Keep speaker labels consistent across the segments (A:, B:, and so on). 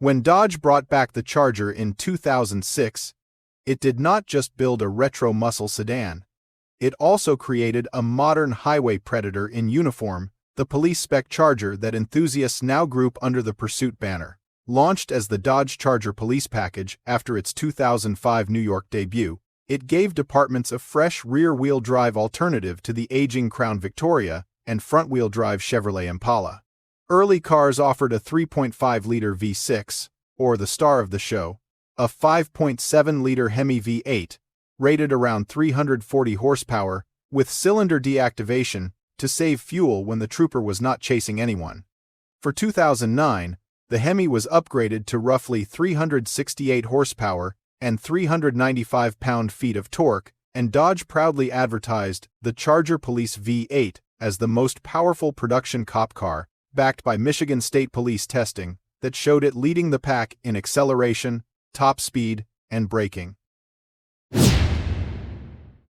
A: When Dodge brought back the Charger in 2006, it did not just build a retro muscle sedan. It also created a modern highway predator in uniform, the police-spec Charger that enthusiasts now group under the Pursuit banner. Launched as the Dodge Charger police package after its 2005 New York debut, it gave departments a fresh rear-wheel drive alternative to the aging Crown Victoria and front-wheel drive Chevrolet Impala. Early cars offered a 3.5-liter V6, or the star of the show, a 5.7-liter Hemi V8, rated around 340 horsepower, with cylinder deactivation to save fuel when the trooper was not chasing anyone. For 2009, the Hemi was upgraded to roughly 368 horsepower and 395 pound-feet of torque, and Dodge proudly advertised the Charger Police V8 as the most powerful production cop car, backed by Michigan State Police testing that showed it leading the pack in acceleration, top speed, and braking.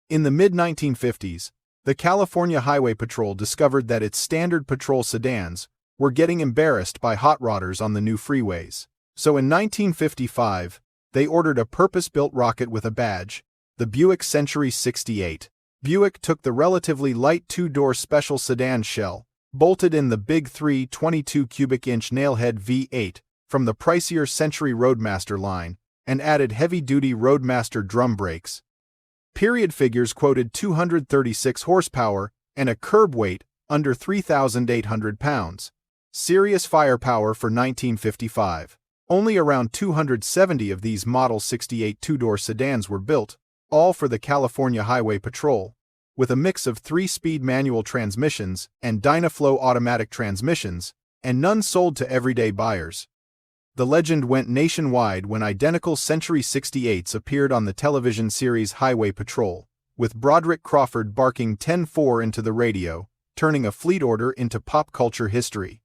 A: In the mid-1950s, the California Highway Patrol discovered that its standard patrol sedans were getting embarrassed by hot rodders on the new freeways. So in 1955, they ordered a purpose-built rocket with a badge, the Buick Century 68. Buick took the relatively light two-door special sedan shell, bolted in the big 322 cubic inch nailhead V8 from the pricier Century Roadmaster line, and added heavy-duty Roadmaster drum brakes. Period figures quoted 236 horsepower and a curb weight under 3,800 pounds. Serious firepower for 1955. Only around 270 of these Model 68 two-door sedans were built, all for the California Highway Patrol, with a mix of 3-speed manual transmissions and Dynaflow automatic transmissions, and none sold to everyday buyers. The legend went nationwide when identical Century 68s appeared on the television series Highway Patrol, with Broderick Crawford barking 10-4 into the radio, turning a fleet order into pop culture history.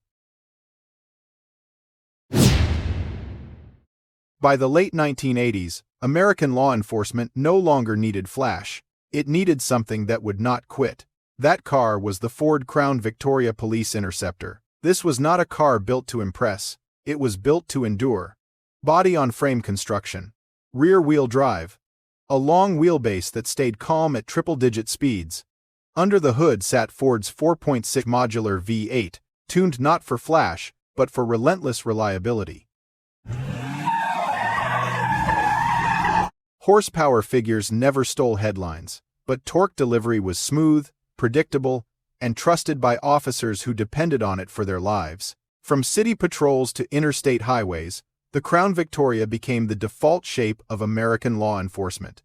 A: By the late 1980s, American law enforcement no longer needed flash. It needed something that would not quit. That car was the Ford Crown Victoria Police Interceptor. This was not a car built to impress. It was built to endure. Body-on-frame construction. Rear-wheel drive. A long wheelbase that stayed calm at triple-digit speeds. Under the hood sat Ford's 4.6 modular V8, tuned not for flash, but for relentless reliability. Horsepower figures never stole headlines, but torque delivery was smooth, predictable, and trusted by officers who depended on it for their lives. From city patrols to interstate highways, the Crown Victoria became the default shape of American law enforcement.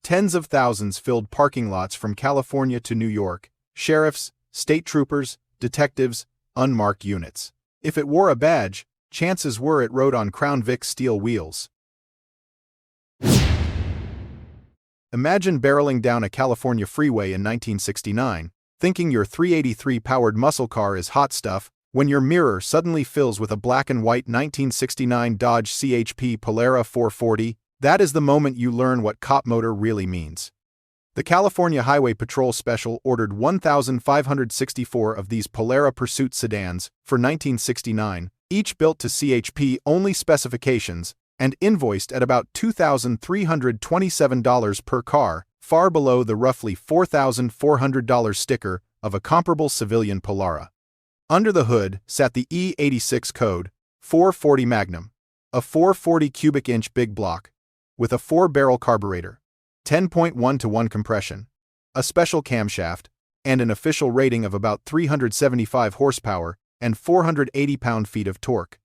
A: Tens of thousands filled parking lots from California to New York, sheriffs, state troopers, detectives, unmarked units. If it wore a badge, chances were it rode on Crown Vic's steel wheels. Imagine barreling down a California freeway in 1969, thinking your 383-powered muscle car is hot stuff, when your mirror suddenly fills with a black and white 1969 Dodge CHP Polara 440. That is the moment you learn what cop motor really means. The California Highway Patrol Special ordered 1,564 of these Polara Pursuit sedans for 1969, each built to CHP-only specifications, and invoiced at about $2,327 per car, far below the roughly $4,400 sticker of a comparable civilian Polara. Under the hood sat the E86 code 440 Magnum, a 440 cubic inch big block, with a 4-barrel carburetor, 10.1-to-1 compression, a special camshaft, and an official rating of about 375 horsepower and 480 pound-feet of torque.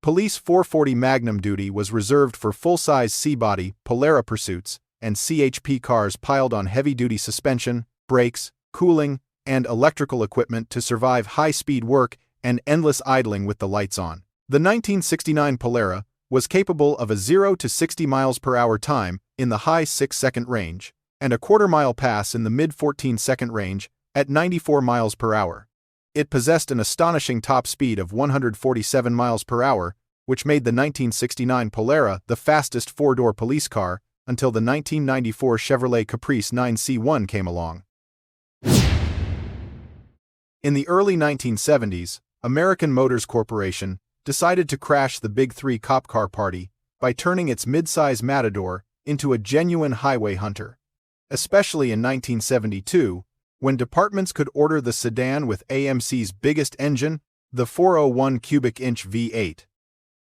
A: Police 440 Magnum duty was reserved for full-size C-body Polara Pursuits and CHP cars piled on heavy-duty suspension, brakes, cooling, and electrical equipment to survive high-speed work and endless idling with the lights on. The 1969 Polara was capable of a 0 to 60 miles per hour time in the high 6-second range, and a quarter-mile pass in the mid-14-second range at 94 miles per hour. It possessed an astonishing top speed of 147 miles per hour, which made the 1969 Polara the fastest 4-door police car until the 1994 Chevrolet Caprice 9C1 came along. In the early 1970s, American Motors Corporation decided to crash the Big Three cop car party by turning its midsize Matador into a genuine highway hunter. Especially in 1972, when departments could order the sedan with AMC's biggest engine, the 401 cubic inch V8.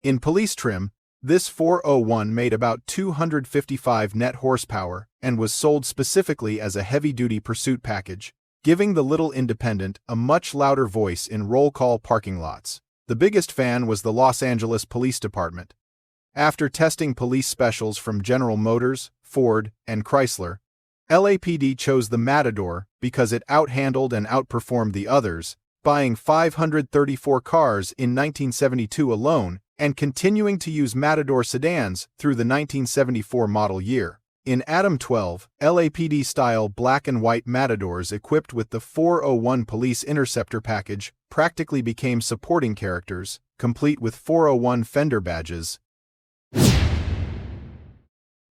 A: In police trim, this 401 made about 255 net horsepower and was sold specifically as a heavy-duty pursuit package, giving the little independent a much louder voice in roll call parking lots. The biggest fan was the Los Angeles Police Department. After testing police specials from General Motors, Ford, and Chrysler, LAPD chose the Matador because it outhandled and outperformed the others, buying 534 cars in 1972 alone and continuing to use Matador sedans through the 1974 model year. In Adam 12, LAPD-style black and white Matadors equipped with the 401 Police Interceptor package practically became supporting characters, complete with 401 fender badges.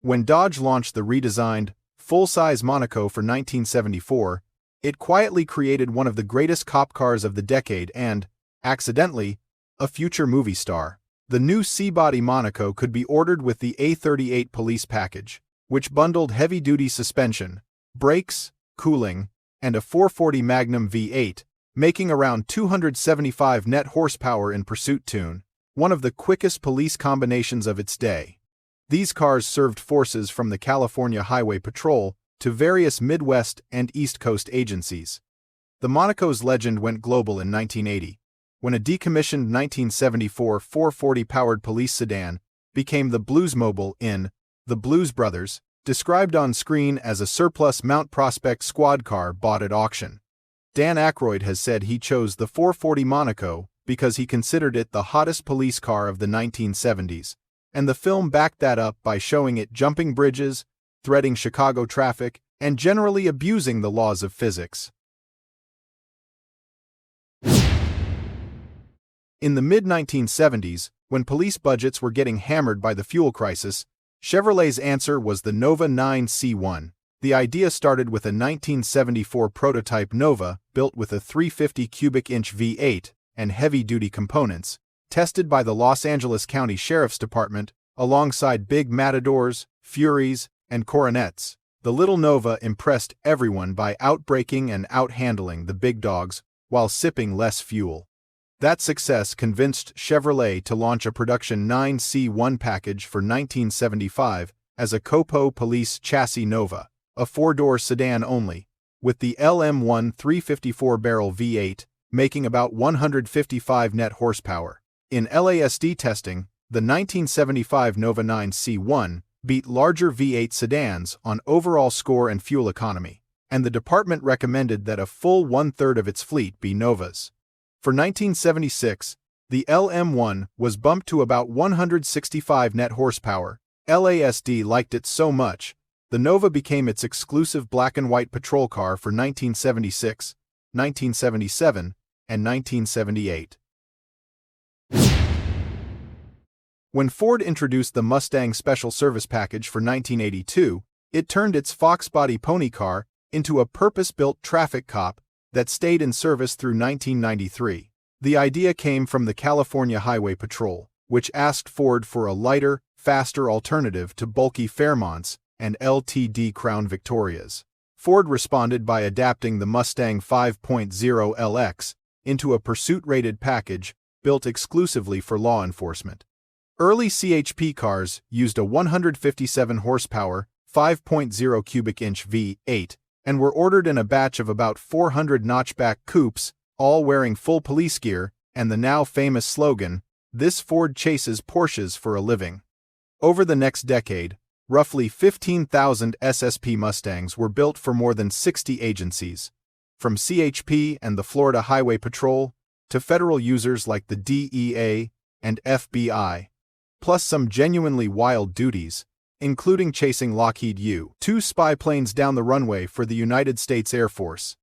A: When Dodge launched the redesigned, full-size Monaco for 1974, it quietly created one of the greatest cop cars of the decade and, accidentally, a future movie star. The new C-body Monaco could be ordered with the A38 police package, which bundled heavy-duty suspension, brakes, cooling, and a 440 Magnum V8, making around 275 net horsepower in pursuit tune, one of the quickest police combinations of its day. These cars served forces from the California Highway Patrol to various Midwest and East Coast agencies. The Monaco's legend went global in 1980, when a decommissioned 1974 440-powered police sedan became the Bluesmobile in The Blues Brothers, described on screen as a surplus Mount Prospect squad car bought at auction. Dan Aykroyd has said he chose the 440 Monaco because he considered it the hottest police car of the 1970s, and the film backed that up by showing it jumping bridges, threading Chicago traffic, and generally abusing the laws of physics. In the mid-1970s, when police budgets were getting hammered by the fuel crisis, Chevrolet's answer was the Nova 9C1. The idea started with a 1974 prototype Nova built with a 350 cubic inch V8 and heavy-duty components, tested by the Los Angeles County Sheriff's Department alongside big Matadors, Furies, and Coronets. The little Nova impressed everyone by outbraking and outhandling the big dogs while sipping less fuel. That success convinced Chevrolet to launch a production 9C1 package for 1975 as a Copo Police Chassis Nova, a four-door sedan only, with the LM1 354-barrel V8 making about 155 net horsepower. In LASD testing, the 1975 Nova 9C1 beat larger V8 sedans on overall score and fuel economy, and the department recommended that a full one-third of its fleet be Novas. For 1976, the LM1 was bumped to about 165 net horsepower. LASD liked it so much, the Nova became its exclusive black and white patrol car for 1976, 1977, and 1978. When Ford introduced the Mustang Special Service Package for 1982, it turned its Fox body pony car into a purpose-built traffic cop that stayed in service through 1993. The idea came from the California Highway Patrol, which asked Ford for a lighter, faster alternative to bulky Fairmonts and LTD Crown Victorias. Ford responded by adapting the Mustang 5.0 LX into a pursuit-rated package built exclusively for law enforcement. Early CHP cars used a 157 horsepower, 5.0 cubic inch V8 and were ordered in a batch of about 400 notchback coupes, all wearing full police gear, and the now famous slogan, "This Ford chases Porsches for a living." Over the next decade, roughly 15,000 SSP Mustangs were built for more than 60 agencies, from CHP and the Florida Highway Patrol to federal users like the DEA and FBI, plus some genuinely wild duties, including chasing Lockheed U-2 spy planes down the runway for the United States Air Force.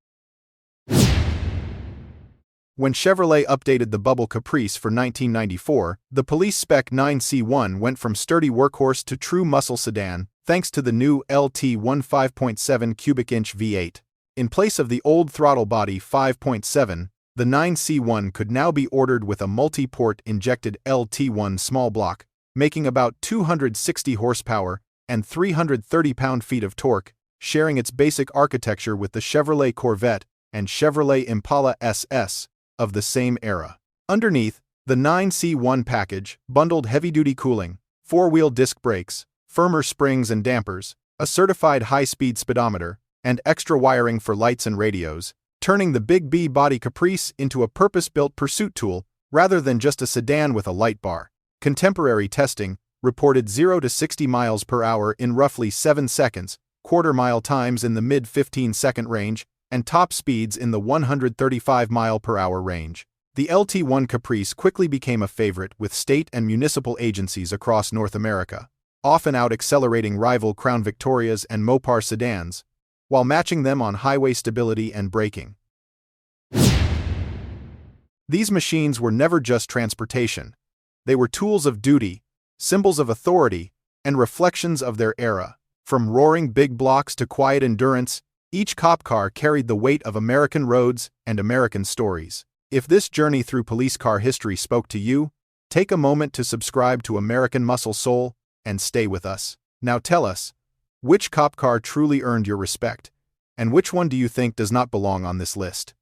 A: When Chevrolet updated the Bubble Caprice for 1994, the police spec 9C1 went from sturdy workhorse to true muscle sedan, thanks to the new LT1 5.7 cubic inch V8. In place of the old throttle body 5.7, the 9C1 could now be ordered with a multi-port injected LT1 small block, making about 260 horsepower and 330 pound-feet of torque, sharing its basic architecture with the Chevrolet Corvette and Chevrolet Impala SS of the same era. Underneath, the 9C1 package bundled heavy-duty cooling, four-wheel disc brakes, firmer springs and dampers, a certified high-speed speedometer, and extra wiring for lights and radios, turning the Big B body Caprice into a purpose-built pursuit tool rather than just a sedan with a light bar. Contemporary testing reported 0 to 60 miles per hour in roughly 7 seconds, quarter-mile times in the mid-15-second range, and top speeds in the 135 mile per hour range. The LT1 Caprice quickly became a favorite with state and municipal agencies across North America, often out-accelerating rival Crown Victorias and Mopar sedans, while matching them on highway stability and braking. These machines were never just transportation. They were tools of duty, symbols of authority, and reflections of their era. From roaring big blocks to quiet endurance, each cop car carried the weight of American roads and American stories. If this journey through police car history spoke to you, take a moment to subscribe to American Muscle Soul and stay with us. Now tell us, which cop car truly earned your respect, and which one do you think does not belong on this list?